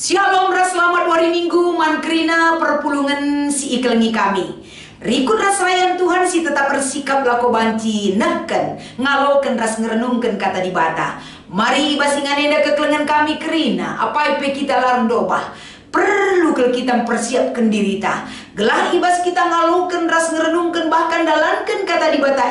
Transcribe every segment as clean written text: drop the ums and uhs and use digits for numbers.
Shalom ras selamat hari Minggu mankrina perpulungan si iklengi kami. Rikut ras rayan Tuhan si tetap bersikap lako banci neken ngaloken ras ngerenungken kata di bata. Mari basingan enda kekelengan kami kerina apa ipe kita larang dobah. Perlu ke kita persiapkan diri ta. Gelah ibas kita ngaloken ras ngerenungken bahkan dalanken kata di bata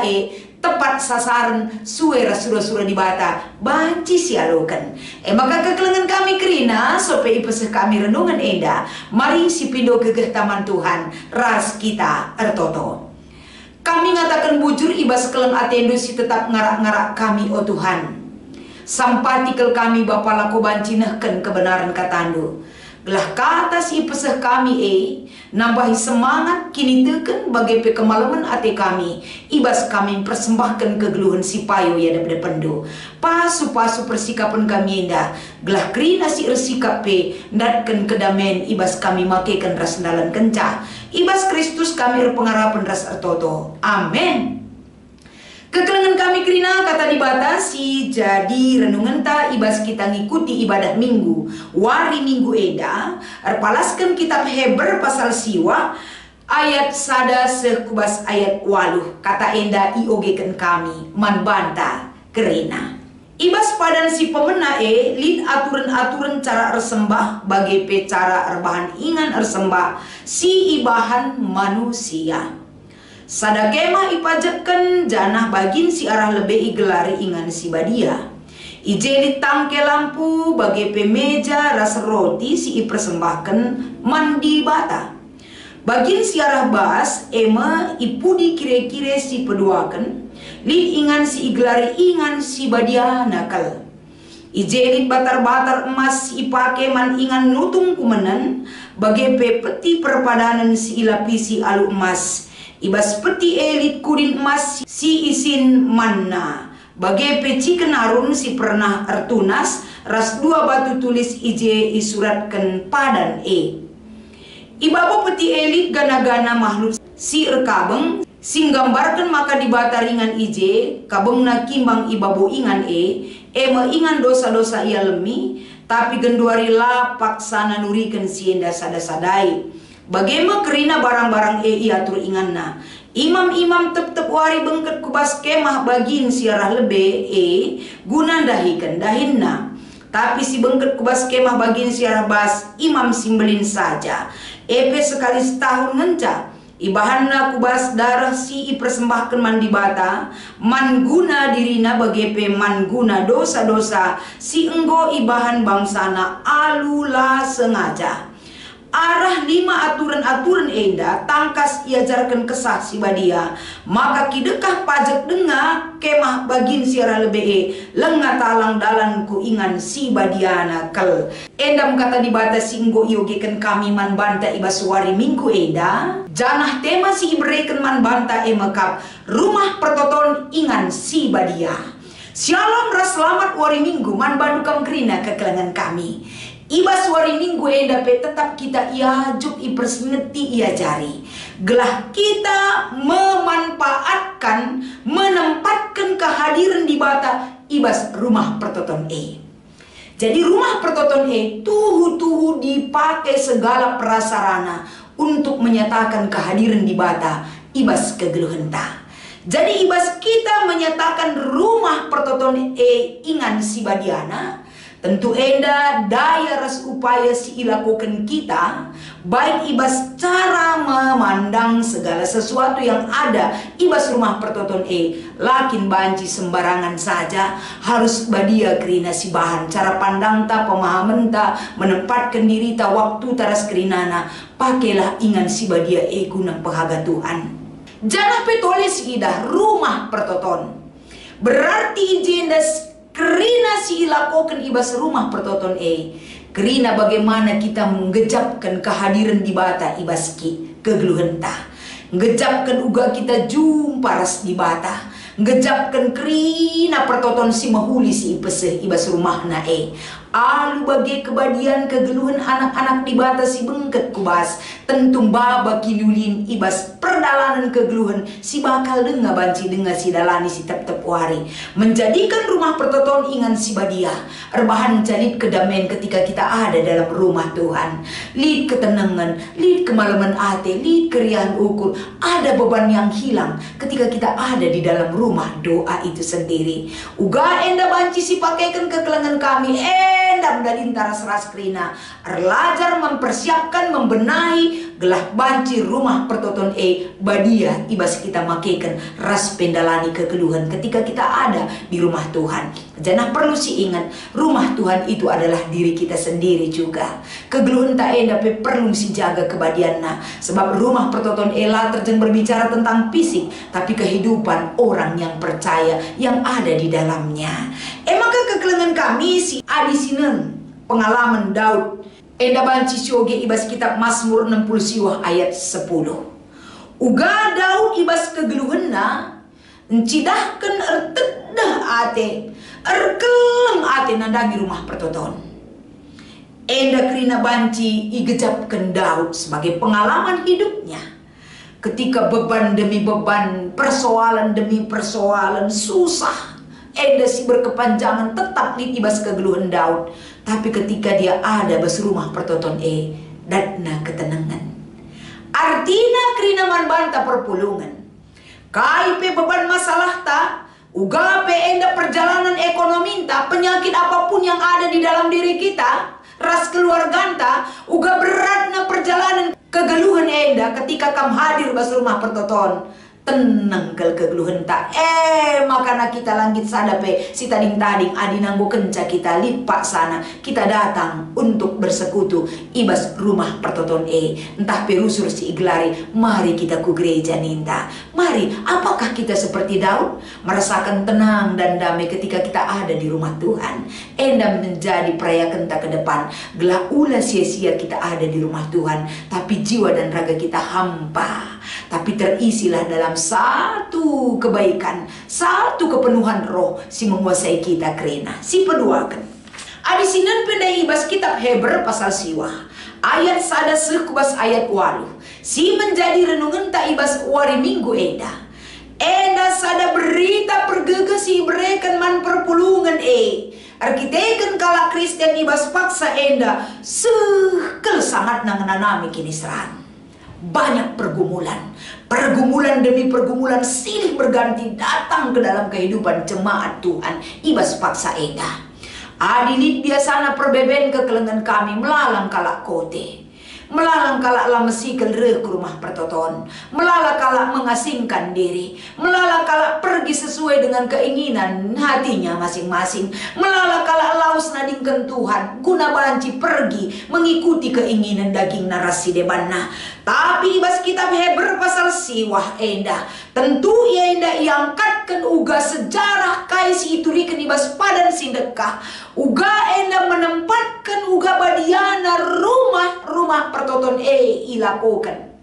tepat sasaran suara surah-surah di bata banci sialokan. Maka kekelengan kami kerina sope ipeseh kami renungan enda. Mari si pindo kegeh taman Tuhan ras kita ertoto. Kami ngatakan bujur ibas keleng atendo si tetap ngarak-ngarak kami o Tuhan. Sampatikel kami bapa lako banci nehken kebenaran katandu. Gelah kata si peseh kami nambahi semangat kini teken bagai pekemalaman ate kami ibas kami persembahkan kegeluhan si payo ya dapde pendo pasu-pasu persikapan kami indah gelah kerina si ersikap ndatken kedamen ibas kami makekan ras dalan kencah ibas Kristus kami pengarapan ras ertoto amin. Kekelengan kami kerina kata dibatasi jadi renungan ta ibas kita ngikuti ibadah minggu wari minggu eda erpalaskan kitab Heber pasal siwa ayat sada sekubas ayat waluh kata enda iogeken kami man banta kerina ibas padan si pemena lid aturan-aturan cara ersembah bagi pe cara erbahan ingan ersembah si ibahan manusia. Sada kemah ipajakan janah bagin si arah lebih igelari ingan si badia. Ije tangke lampu bagi pemeja rasa roti si ipersembahkan mandi bata. Bagin si arah bas ema ipudi kire-kire si peduakan. Lid ingan si igelari ingan si badia nakal. Ije batar-batar emas si ipake man ingan nutung kumenan bagi peti perpadanan si ilapisi alu emas. Ibas peti elit kudin emas si isin manna bagai peci kenarun si pernah ertunas ras dua batu tulis ije isuratkan padan ibabo peti elit gana-gana makhluk si erkabeng sing gambarkan maka dibata ringan ije kabeng na kimbang ibabo ingan ema ingan dosa-dosa ia lemi tapi genduari lapak sana nurikan si enda sada-sadai. Bagaimana kerina barang-barang iatur inganna. Imam-imam tep-tep wari bengket kubas kemah bagin siarah lebe guna dahikan dahinna. Tapi si bengket kubas kemah bagin siarah bas imam simbelin saja. Epe sekali setahun ngenca. Ibahanna kubas darah si ipersembahkan mandi bata. Man guna dirina bagepe man guna dosa-dosa. Si enggo ibahan bangsana alula sengaja. Arah 5 aturan-aturan enda tangkas iajarkan kesah si badia maka kidekah pajak dengar kemah bagin siara lebe lenga talang dalan ku ingan si badiana kel endam kata dibatasi inggo iogekan kami man banta ibas wari minggu enda janah tema si ibreken man banta emekap rumah pertoton ingan si badia. Shalom ras selamat wari minggu man bandukam kerina kekelengan kami. Ibas wari minggu enda pe tetap kita iajuk ipersingeti ia jari. Gelah kita memanfaatkan, menempatkan kehadiran di bata ibas rumah pertoton Jadi rumah pertoton tuhu-tuhu dipakai segala prasarana untuk menyatakan kehadiran di bata ibas kegeluhenta. Jadi ibas kita menyatakan rumah pertoton ingan si badiana. Tentu enda daya ras upaya si ilakukan kita baik ibas cara memandang segala sesuatu yang ada ibas rumah pertoton lakin banci sembarangan saja harus badia kerina si bahan cara pandang ta pemahaman ta menempatkan diri ta waktu taras kerinana pakailah ingan si badia guna pehaga Tuhan jangan petolis idah rumah pertoton berarti ijendas kerina si ilakokan ibas rumah pertoton kerina bagaimana kita menggejapkan kehadiran di bata ibas ki kegeluhenta ngejapkan uga kita jumpa ras di bata ngejapkan kerina pertoton si mahuli si ibas rumahna Alu bagi kebadian kegeluhan anak-anak di batas si bengket kubas. Tentung baba kinulin ibas perdalanan kegeluhan si bakal denga banci denga si dalani si tep-tep wari. Menjadikan rumah pertoton ingan si badia. Erbahan calit kedamaian ketika kita ada dalam rumah Tuhan. Lid ketenangan, lid kemalaman ate, lid keriahan ukur. Ada beban yang hilang ketika kita ada di dalam rumah doa itu sendiri. Uga enda banci si pakaikan kekelangan kami, enda mendalintara seras krina. Erlajar mempersiapkan, membenahi gelah banci rumah pertoton badia ibas kita makaikan ras pendalani kekeluhan ketika kita ada di rumah Tuhan. Jangan perlu si ingat, rumah Tuhan itu adalah diri kita sendiri juga. Kegeluhan tak enda perlu si jaga kebadianna. Sebab rumah pertoton ela terjeng berbicara tentang fisik, tapi kehidupan orang yang percaya yang ada di dalamnya. Maka kekelengan kami si adi sinen pengalaman Daud. Enda banci sioge ibas kitab Mazmur 60 siwah ayat 10. Uga Daud ibas kegeluhenna encidahkan ertedah ate, erkelem ate nandangi rumah pertoton. Enda kerina banci igejapkan Daud sebagai pengalaman hidupnya. Ketika beban demi beban, persoalan demi persoalan susah, enda si berkepanjangan tetap di ibas kegeluhan Daud. Tapi ketika dia ada bas rumah pertoton dadna ketenangan. Artina kerina man banta perpulungan. Kaipe beban masalah ta, uga pe enda perjalanan ekonomi ta, penyakit apapun yang ada di dalam diri kita, ras keluarganta, uga beratna perjalanan kegeluhan enda ketika kam hadir bas rumah pertoton. Tenang kel kegeluhan tak makana kita langit sadape si tading-tading adi nanggo kenca kita lipat sana kita datang untuk bersekutu ibas rumah pertoton entah perusur si iglari. Mari kita ku gereja ninta. Mari, apakah kita seperti Daud merasakan tenang dan damai ketika kita ada di rumah Tuhan? Enda menjadi perayaan ke depan gelah ulah sia-sia kita ada di rumah Tuhan, tapi jiwa dan raga kita hampa, tapi terisilah dalam satu kebaikan, satu kepenuhan roh si menguasai kita kerena si peduakan. Adi sinan pendai ibas kitab Heber pasal siwah ayat sada sekubas ayat walu si menjadi renungan tak ibas wari minggu enda sada berita pergegas si berekan man perpulungan arkiteken kala Kristen ibas paksa enda sekel sangat nangananami kini serang. Banyak pergumulan demi pergumulan silih berganti datang ke dalam kehidupan jemaat Tuhan ibas paksa enda. Adilit biasana perbeben kekelengan kami melalang kalak kote, melalang kalak lamesikel ke rumah pertoton, melalang kalak mengasingkan diri, melalang kalak pergi sesuai dengan keinginan hatinya masing-masing, melalang kalak laus nadingkan Tuhan guna banci pergi mengikuti keinginan daging narasi debanna. Tapi ibas kitab Heber pasal siwah enda tentu ia enda iangkatkan uga sejarah kaisi iturikan ibas padan sindekah uga enda menempatkan uga badiana rumah pertoton ilakokan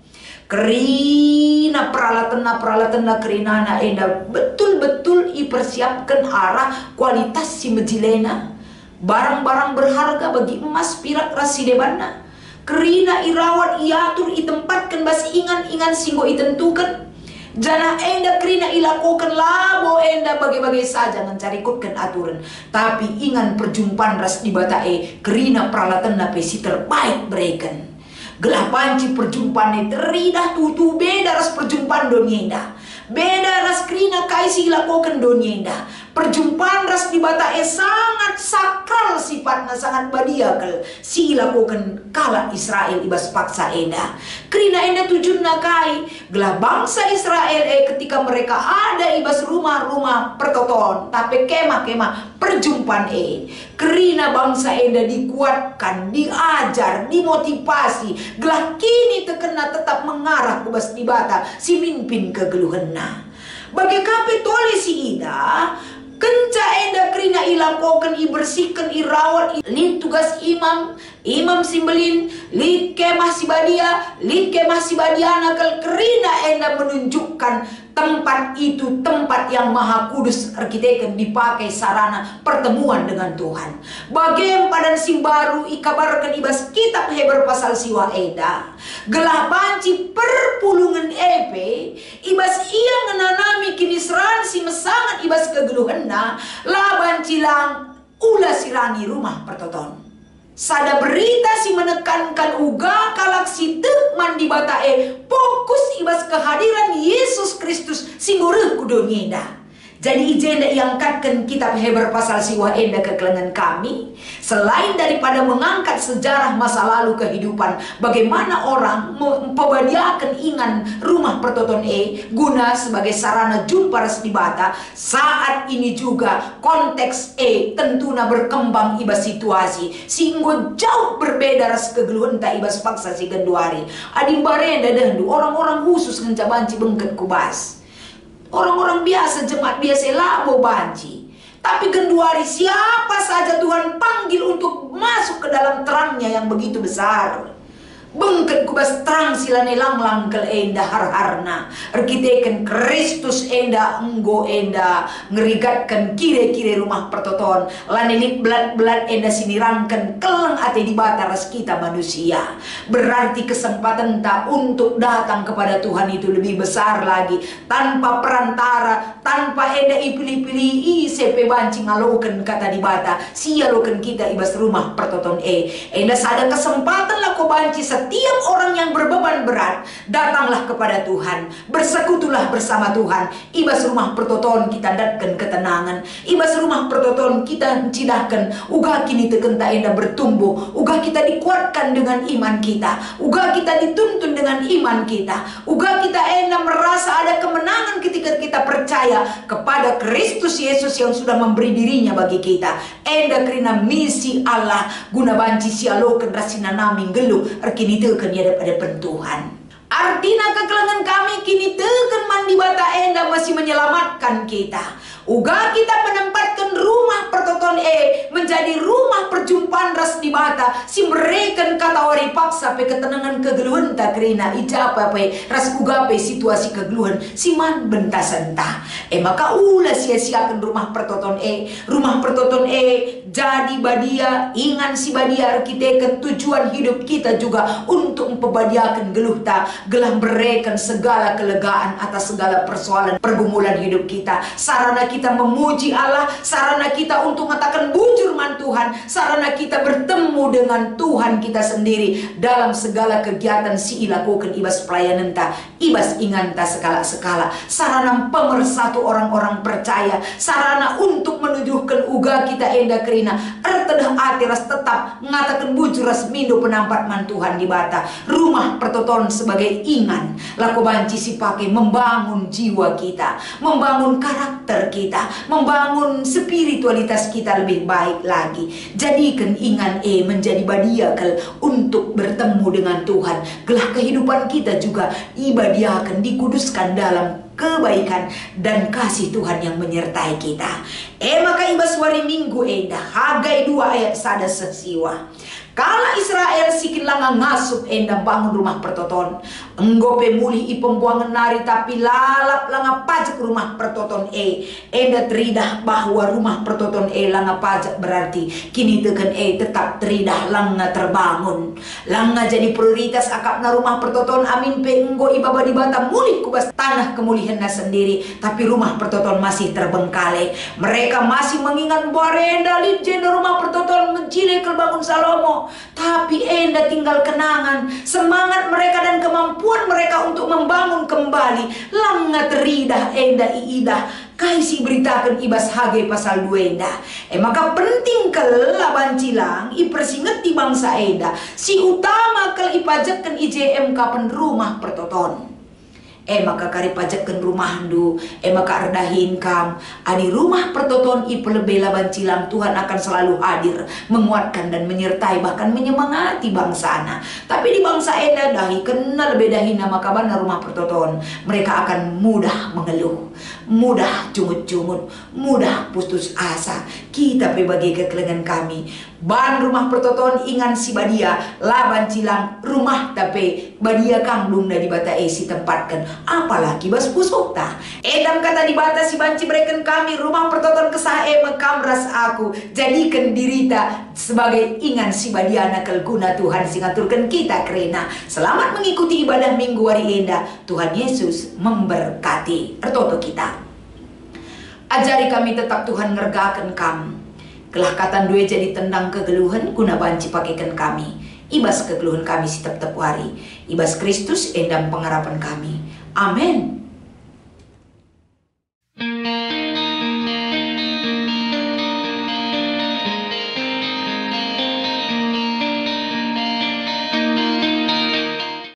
kerina peralatan kerinana enda betul-betul ipersiapkan arah kualitas si mejilena barang-barang berharga bagi emas pirak rasi debana. Kerina irawat iatur itempatkan bas ingan-ingan singgo itentukan. Jana enda kerina ilakokan labo enda bagai-bagai saja mencarikutkan aturan. Tapi ingan perjumpaan ras di bata kerina peralatan nape si terbaik berikan. Gelah panci perjumpaan teridah tutu beda ras perjumpaan donienda. Beda ras kerina kaisi ilakokan donienda. Perjumpaan ras di bata sangat sakral sifatnya, sangat badiakal si ilakokan kala Israel ibas paksa enda. Kerina enda tujuan nakai gelah bangsa Israel ketika mereka ada ibas rumah-rumah pertoton tapi kemah-kemah perjumpaan kerina bangsa enda dikuatkan, diajar, dimotivasi gelah kini terkena tetap mengarah kubas di bata si mimpin kegeluhenna. Bagi kape tole si ida kenca enda kerina ilakokan ibersihkan irawat lid tugas imam simbelin lid kemah si badia lid kemah si badiana kerina enda menunjukkan Tempat itu tempat yang maha kudus arkiteken dipakai sarana pertemuan dengan Tuhan. Bagem padan simbaru ikabarkan ibas kitab Heber pasal siwa eda. Gelah banci perpulungan epe ibas ia menanami kinisran si mesangat ibas kegeluhenna laban cilang ula sirani rumah pertoton. Sada berita si menekankan uga kalak si tekman di batae fokus ibas kehadiran Yesus Kristus singgureh kudonyenda. Jadi ijenda yang angkatkan kitab Heber pasal siwa enda ke kelengan kami. Selain daripada mengangkat sejarah masa lalu kehidupan, bagaimana orang mempabadiakan ingan rumah pertoton guna sebagai sarana jumpa resmi bata. Saat ini juga konteks tentuna berkembang ibas situasi sehingga jauh berbeda ras kegeluhan tak ibas paksa si genduari. Adim barenda dendu orang-orang khusus ngencabanci bengket kubas. Orang-orang biasa, jemaat biasa labo banci. Tapi genduari siapa saja Tuhan panggil untuk masuk ke dalam terangnya yang begitu besar. Bengket kubas terang silane lang-lang kel enda har-harna. Arkiteken Kristus enda enggo enda ngerigatkan kire-kire rumah pertoton. Lanelit belat-belat enda sinirangkan keleng ate di bataras kita manusia. Berarti kesempatan tak untuk datang kepada Tuhan itu lebih besar lagi. Tanpa perantara, tanpa enda ipili-pili sepe banci ngaloken kata di bata. Sialoken kita ibas rumah pertoton enda sada kesempatan lah ko banci setiap orang yang berbeban berat datanglah kepada Tuhan, bersekutulah bersama Tuhan. Ibas rumah pertoton kita datkan ketenangan, ibas rumah pertoton kita cidahkan uga kini teken tak enda bertumbuh, uga kita dikuatkan dengan iman kita, uga kita dituntun dengan iman kita, uga kita enda merasa ada kemenangan ketika kita percaya kepada Kristus Yesus yang sudah memberi dirinya bagi kita. Enda kerina misi Allah guna banci sialoken rasina nami geluh arkini teken ya daripada pentuhan. Artinya kekelengan kami kini teken mandi bata enda masih menyelamatkan kita. Uga kita menempatkan rumah pertoton menjadi rumah perjumpaan ras di bata. Si mereka kata wari paksa pe ketenangan kegeluhan tak kerina ijapa pe ras uga pe situasi kegeluhan si man bentasan ta. Maka ulah sia-siakan rumah pertoton rumah pertoton jadi badia ingan si badia arkiteken tujuan hidup kita juga untuk mempebadiakan geluh ta gelah berikan segala kelegaan atas segala persoalan pergumulan hidup kita. Sarana kita memuji Allah, sarana kita untuk mengatakan bujur man Tuhan, sarana kita bertemu dengan Tuhan kita sendiri dalam segala kegiatan si ilakukan ibas pelayanan ta, ibas ingan ta sekala-sekala. Sarana pemersatu orang-orang percaya, sarana untuk menujukan uga kita enda kerina ertedah atiras tetap mengatakan bujur ras mindo penampat man Tuhan di bata. Rumah pertoton sebagai ingan laku banci si pakai membangun jiwa kita, membangun karakter kita, membangun spiritualitas kita lebih baik lagi. Jadikan ingan menjadi badiakal untuk bertemu dengan Tuhan. Gelah kehidupan kita juga ibadiakan dikuduskan dalam kebaikan dan kasih Tuhan yang menyertai kita. Maka ibas wari minggu enda Hagai 2 ayat sada sesiwa. Kala Israel sikin langa ngasup enda bangun rumah pertoton. Enggo pemulih i pembuangan nari tapi lalap langa pajak rumah pertoton enda teridah bahwa rumah pertoton langa pajak berarti kini teken tetap teridah langa terbangun. Langa jadi prioritas akapna rumah pertoton amin pe enggo ibaba di bata mulih kubas tanah kemulihanna sendiri. Tapi rumah pertoton masih terbengkalai. Mereka masih mengingat bahwa enda lijenda rumah pertoton mencile kelbangun Salomo. Tapi enda tinggal kenangan, semangat mereka dan kemampuan mereka untuk membangun kembali. Langa teridah enda iidah kaisi beritakan ibas Hagai pasal 2 enda. Maka penting kela bancilang ipersingeti bangsa enda si utama kel ipajakkan IJM kapan rumah pertoton. Maka kari pajakkan rumahandu, maka ardahin kam adi rumah pertoton ipelebela bancilang. Tuhan akan selalu hadir menguatkan dan menyertai bahkan menyemangati bangsa ana. Tapi di bangsa enda dahi kena lebih dahi nama kabana rumah pertoton, mereka akan mudah mengeluh, mudah cungut-cungut, mudah putus asa. Kita bagi kekelengan kami ban rumah pertoton ingan si badia laban cilang rumah tapi badia kang lung dari bata si tempatkan apalagi bas pusuk ta. Edam kata di bata si banci bereken kami rumah pertoton kesah mekam ras aku jadikan dirita sebagai ingan si badiana kelguna Tuhan singaturkan kita kerena selamat mengikuti ibadah minggu hari enda. Tuhan Yesus memberkati ertoto kita. Ajari kami tetap Tuhan ngergakan kami. Kelah katan dua jadi tendang kegeluhan guna banci pakaikan kami. Ibas kegeluhan kami si tep-tep hari. Ibas Kristus endam pengharapan kami. Amin.